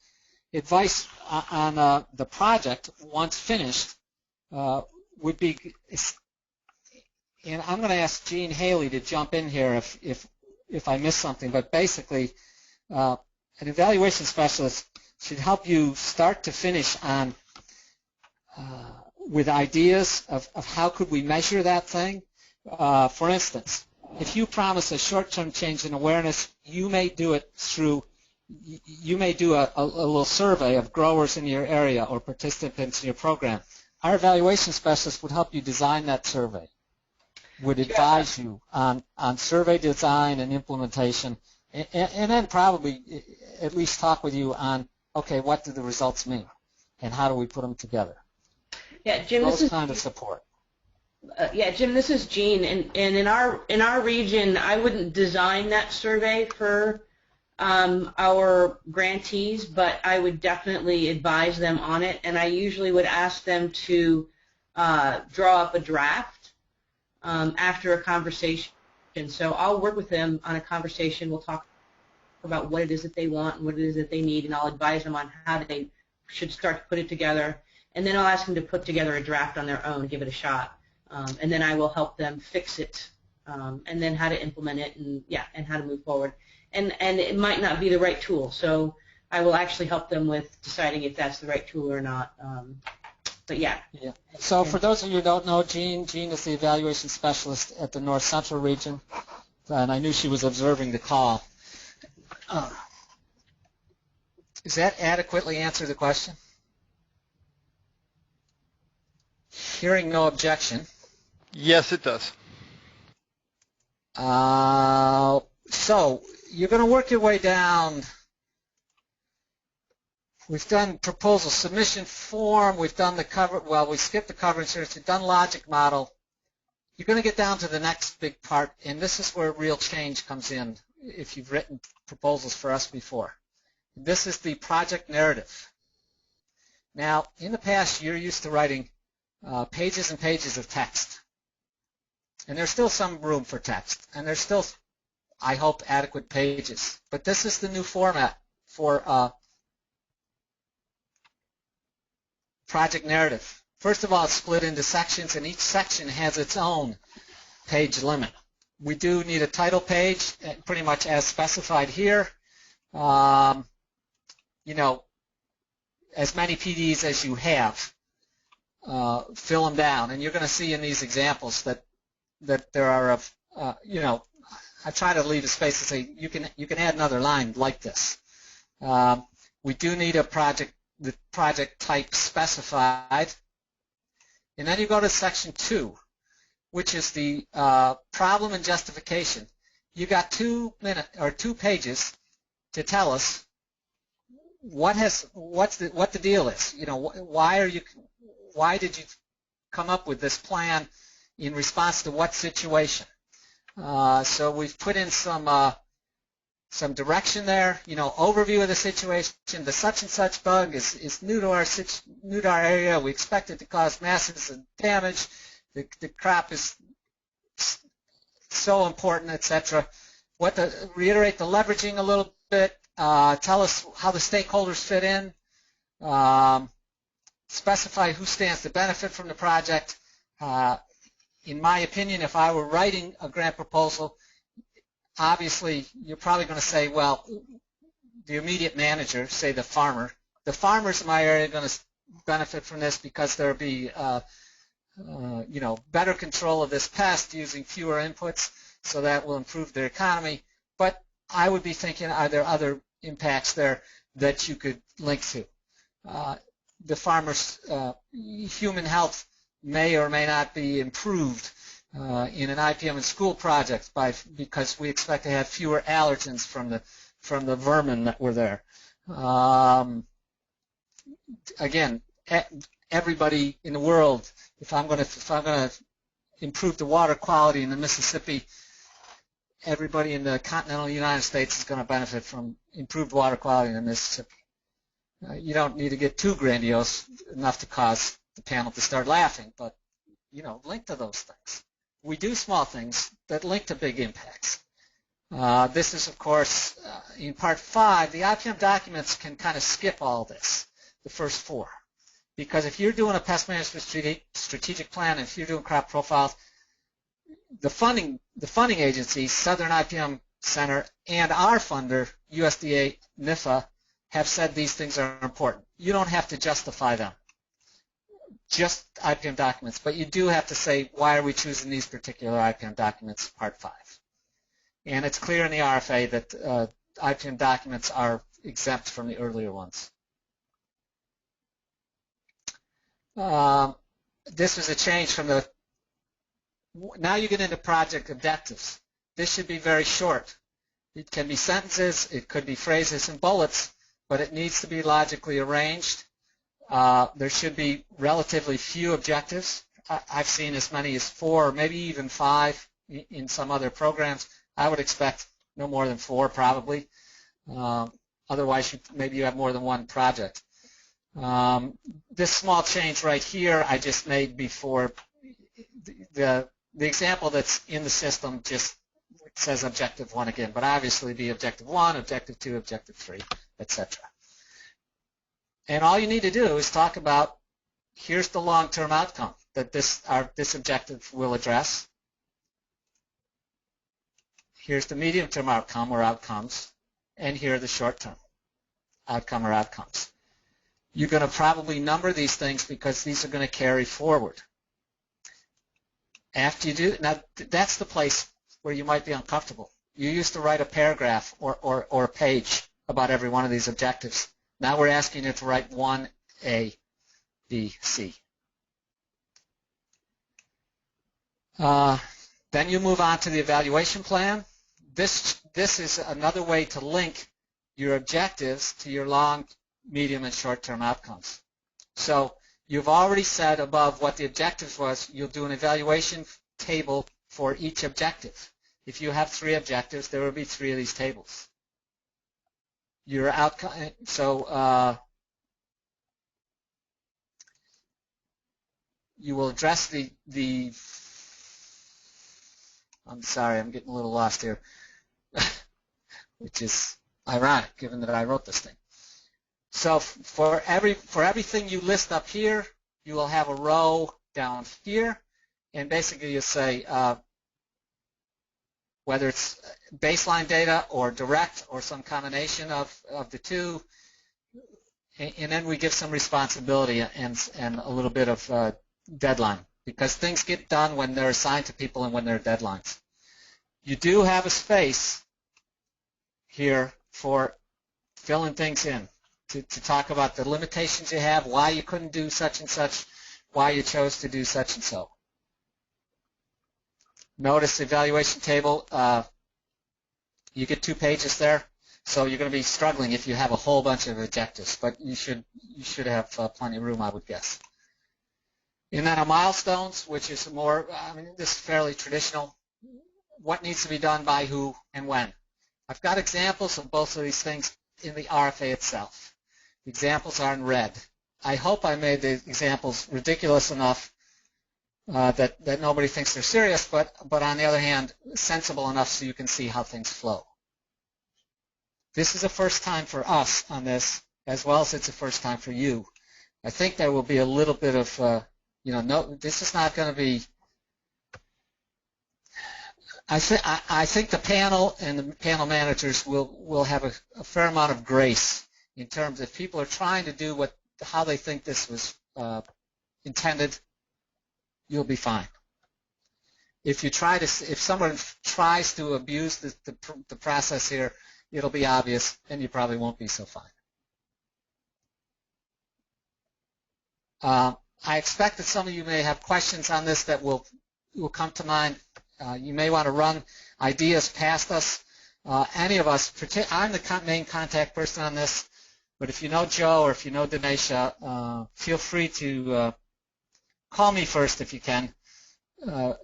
[SPEAKER 2] Advice on the project, once finished, would be, and I'm going to ask Gene Haley to jump in here if I miss something, but basically an evaluation specialist should help you start to finish on with ideas of how could we measure that thing. For instance, if you promise a short-term change in awareness, you may do it through you may do a little survey of growers in your area or participants in your program. Our evaluation specialist would help you design that survey, would advise you on survey design and implementation, and then probably at least talk with you on, okay, what do the results mean, and how do we put them together?
[SPEAKER 4] Yeah, Jim,
[SPEAKER 2] those kind of support.
[SPEAKER 4] Yeah, Jim, this is Jean, and in our region, I wouldn't design that survey for our grantees, but I would definitely advise them on it, and I usually would ask them to draw up a draft after a conversation. So I'll work with them on a conversation. We'll talk about what it is that they want and what it is that they need, and I'll advise them on how they should start to put it together, and then I'll ask them to put together a draft on their own, give it a shot. And then I will help them fix it, and then how to implement it, and how to move forward. And it might not be the right tool, so I will actually help them with deciding if that's the right tool or not. But yeah.
[SPEAKER 2] So for those of you who don't know, Jean is the evaluation specialist at the North Central region, and I knew she was observing the call. Does that adequately answer the question? Hearing no objection.
[SPEAKER 1] Yes, it does.
[SPEAKER 2] So you're going to work your way down. We've done proposal submission form. We've done the cover. Well, we skipped the cover insurance. We've done logic model. You're going to get down to the next big part, and this is where real change comes in if you've written proposals for us before. This is the project narrative. Now, in the past, you're used to writing pages and pages of text. And there's still some room for text, and there's still, I hope, adequate pages. But this is the new format for project narrative. First of all, it's split into sections, and each section has its own page limit. We do need a title page, pretty much as specified here. You know, as many PDs as you have, fill them down. And you're going to see in these examples that there are, you know, I try to leave a space to say you can add another line like this. We do need the project type specified, and then you go to section 2, which is the problem and justification. You got 2 pages to tell us what the deal is. You know, why did you come up with this plan in response to what situation? So we've put in some direction there. You know, overview of the situation. The such and such bug is new to our area. We expect it to cause massive damage. The crop is so important, etc. Reiterate the leveraging a little bit. Tell us how the stakeholders fit in. Specify who stands to benefit from the project. In my opinion, if I were writing a grant proposal, obviously you're probably going to say, well, the immediate manager, say the farmer. The farmers in my area are going to benefit from this because there'll be you know, better control of this pest using fewer inputs, so that will improve their economy. But I would be thinking, are there other impacts there that you could link to? The farmer's human health may or may not be improved in an IPM and school project because we expect to have fewer allergens from the vermin that were there. Again, everybody in the world, if I'm going to improve the water quality in the Mississippi, everybody in the continental United States is going to benefit from improved water quality in the Mississippi. You don't need to get too grandiose enough to cause the panel to start laughing, but, you know, link to those things. We do small things that link to big impacts. This is, of course, in Part 5, the IPM documents can kind of skip all this, the first 4. Because if you're doing a pest management strategic plan, and if you're doing crop profiles, the funding agencies, Southern IPM Center, and our funder, USDA NIFA, have said these things are important. You don't have to justify them, just IPM documents, but you do have to say, why are we choosing these particular IPM documents, Part 5. And it's clear in the RFA that IPM documents are exempt from the earlier ones. This was a change from the, now you get into project objectives. This should be very short. It can be sentences, it could be phrases and bullets, but it needs to be logically arranged. There should be relatively few objectives. I've seen as many as 4 or maybe even 5 in some other programs. I would expect no more than 4 probably. Otherwise, maybe you have more than one project. This small change right here I just made before. The example that's in the system just says objective 1 again, but obviously be objective 1, objective 2, objective 3, etc. And all you need to do is talk about, here's the long-term outcome that this objective will address. Here's the medium-term outcome or outcomes, and here are the short-term outcome or outcomes. You're going to probably number these things because these are going to carry forward. After you do, now that's the place where you might be uncomfortable. You used to write a paragraph or a page about every one of these objectives. Now we're asking you to write 1, A, B, C. Then you move on to the evaluation plan. This is another way to link your objectives to your long, medium, and short-term outcomes. So you've already said above what the objectives was. You'll do an evaluation table for each objective. If you have 3 objectives, there will be 3 of these tables. Your outcome. So you will address the. I'm sorry, I'm getting a little lost here, which is ironic given that I wrote this thing. So for everything you list up here, you will have a row down here, and basically you say whether it's baseline data or direct or some combination of the two, and then we give some responsibility and a little bit of deadline, because things get done when they're assigned to people and when there are deadlines. You do have a space here for filling things in, to talk about the limitations you have, why you couldn't do such and such, why you chose to do such and so. Notice the evaluation table, you get 2 pages there, so you're going to be struggling if you have a whole bunch of objectives, but you should have plenty of room, I would guess. And then milestones, which is more, this is fairly traditional. What needs to be done by who and when? I've got examples of both of these things in the RFA itself. The examples are in red. I hope I made the examples ridiculous enough that nobody thinks they're serious, but on the other hand, sensible enough so you can see how things flow. This is a first time for us on this, as well as it's a first time for you. I think there will be a little bit of, no, this is not going to be. I think the panel and the panel managers will have a fair amount of grace in terms of people are trying to do how they think this was intended. You'll be fine. If someone tries to abuse the process here, it'll be obvious, and you probably won't be so fine. I expect that some of you may have questions on this that will come to mind. You may want to run ideas past us. Any of us, I'm the main contact person on this, but if you know Joe or if you know Dinesha, feel free to call me first if you can,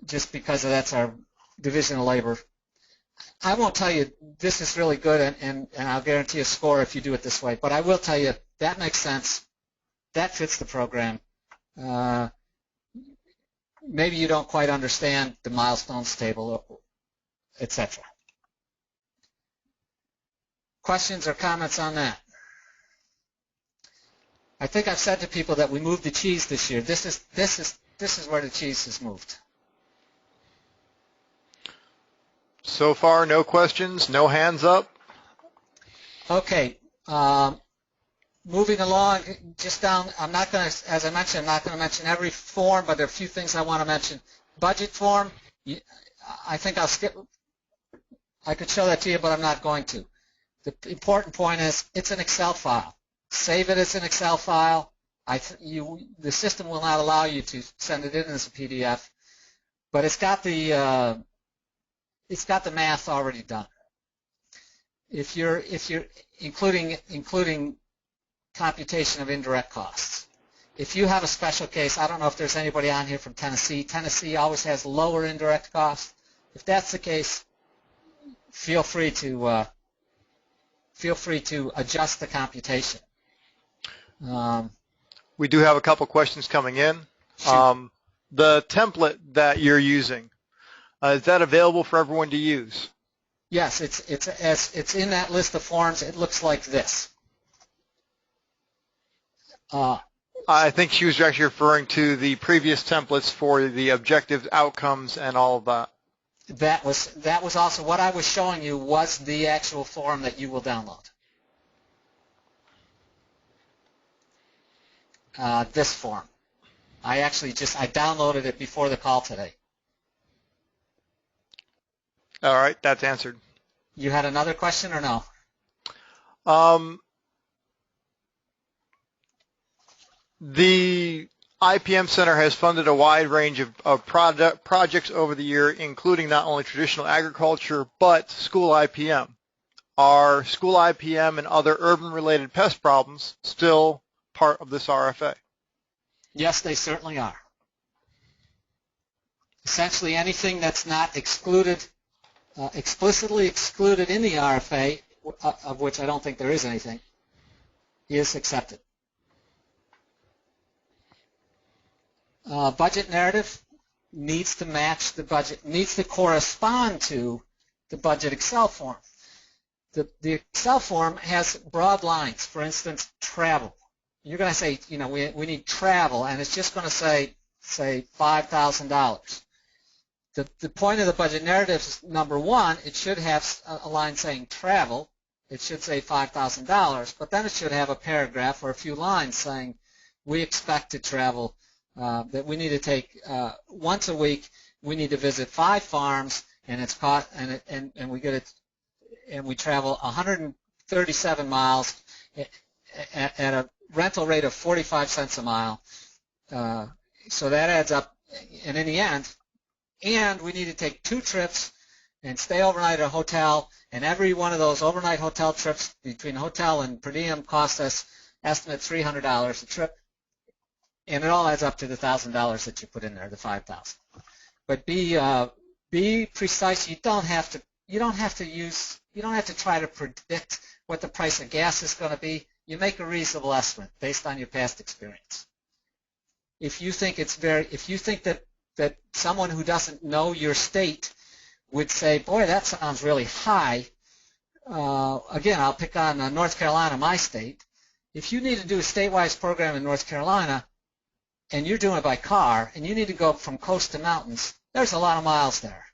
[SPEAKER 2] just because that's our division of labor. I won't tell you this is really good and I'll guarantee a score if you do it this way, but I will tell you that makes sense, that fits the program. Maybe you don't quite understand the milestones table, etc. Questions or comments on that? I think I've said to people that we moved the cheese this year. This is where the cheese has moved.
[SPEAKER 1] So far, no questions, no hands up.
[SPEAKER 2] Okay. Moving along, just down, I'm not going to, as I mentioned, I'm not going to mention every form, but there are a few things I want to mention. Budget form, I think I'll skip, I could show that to you, but I'm not going to. The important point is it's an Excel file. Save it as an Excel file. The system will not allow you to send it in as a PDF, but it's got the math already done. If you're including computation of indirect costs. If you have a special case, I don't know if there's anybody on here from Tennessee. Tennessee always has lower indirect costs. If that's the case, feel free to adjust the computation.
[SPEAKER 1] We do have a couple questions coming in. The template that you're using, is that available for everyone to use?
[SPEAKER 2] Yes, it's in that list of forms. It looks like this.
[SPEAKER 1] I think she was actually referring to the previous templates for the objectives, outcomes, and all of that.
[SPEAKER 2] That was also what I was showing you was the actual form that you will download. This form. I downloaded it before the call today.
[SPEAKER 1] All right, that's answered.
[SPEAKER 2] You had another question or no?
[SPEAKER 1] The IPM Center has funded a wide range of projects over the year, including not only traditional agriculture, but school IPM. Are school IPM and other urban-related pest problems still part of this RFA?
[SPEAKER 2] Yes, they certainly are. Essentially anything that's not excluded, explicitly excluded in the RFA, of which I don't think there is anything, is accepted. Budget narrative needs to match the budget, needs to correspond to the budget Excel form. The Excel form has broad lines. For instance, travel. You're going to say, we need travel, and it's just going to say $5,000. The point of the budget narrative is, number one, it should have a line saying travel. It should say $5,000, but then it should have a paragraph or a few lines saying we expect to travel, that we need to take once a week. We need to visit 5 farms, and it's cost, and we get it, and we travel 137 miles at a rental rate of 45 cents a mile. So that adds up, and in the end, and we need to take 2 trips and stay overnight at a hotel, and every one of those overnight hotel trips between hotel and per diem costs us, estimate $300 a trip, and it all adds up to the $1,000 that you put in there, the $5,000. But be precise. You don't have to try to predict what the price of gas is going to be. You make a reasonable estimate based on your past experience. If you think that someone who doesn't know your state would say, boy, that sounds really high. Again, I'll pick on North Carolina, my state. If you need to do a statewide program in North Carolina and you're doing it by car and you need to go from coast to mountains, there's a lot of miles there.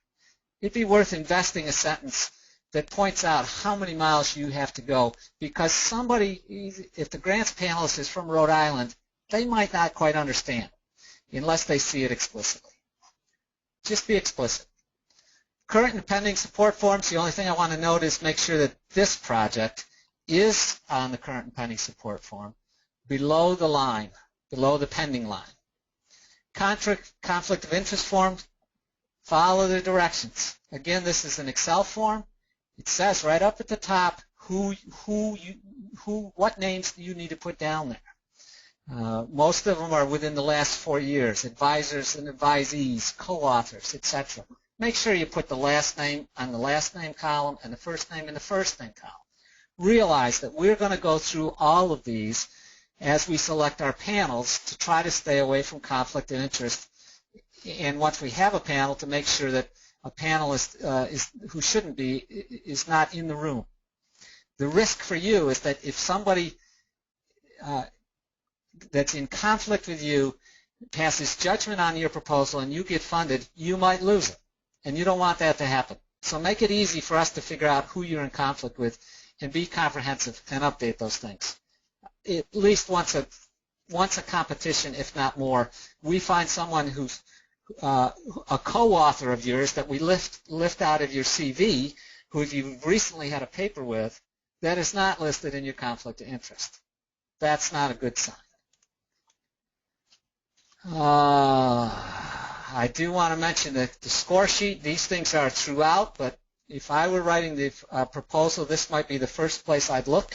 [SPEAKER 2] It'd be worth investing a sentence that points out how many miles you have to go, because somebody, if the grants panelist is from Rhode Island, they might not quite understand unless they see it explicitly. Just be explicit. Current and pending support forms, the only thing I want to note is make sure that this project is on the current and pending support form below the line, below the pending line. Conflict of interest form, follow the directions. Again, this is an Excel form. It says right up at the top what names you need to put down there. Most of them are within the last 4 years, advisors and advisees, co-authors, etc. Make sure you put the last name on the last name column and the first name in the first name column. Realize that we're going to go through all of these as we select our panels to try to stay away from conflict of interest. And once we have a panel, to make sure that a panelist who shouldn't be is not in the room. The risk for you is that if somebody that's in conflict with you passes judgment on your proposal and you get funded, you might lose it. And you don't want that to happen. So make it easy for us to figure out who you're in conflict with and be comprehensive and update those things. At least once a competition, if not more, we find someone who's a co-author of yours that we lift out of your CV, who you've recently had a paper with, that is not listed in your conflict of interest. That's not a good sign. I do want to mention that the score sheet, these things are throughout, but if I were writing the proposal, this might be the first place I'd look.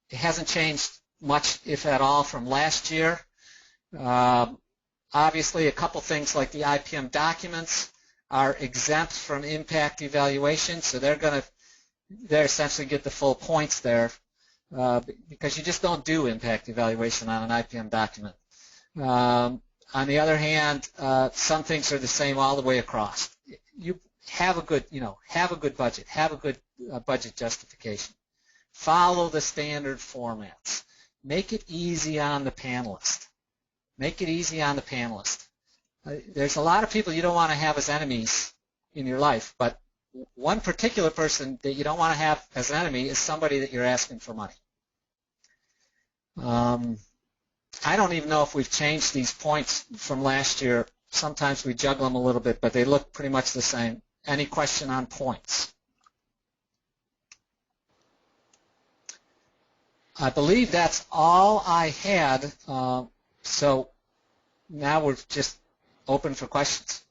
[SPEAKER 2] It hasn't changed much, if at all, from last year. Obviously, a couple things like the IPM documents are exempt from impact evaluation, so they're essentially get the full points there because you just don't do impact evaluation on an IPM document. On the other hand, some things are the same all the way across. You have a good, have a good budget, have a good budget justification. Follow the standard formats. Make it easy on the panelist. Make it easy on the panelist. There's a lot of people you don't want to have as enemies in your life, but one particular person that you don't want to have as an enemy is somebody that you're asking for money. I don't even know if we've changed these points from last year. Sometimes we juggle them a little bit, but they look pretty much the same. Any question on points? I believe that's all I had, so now we're just open for questions.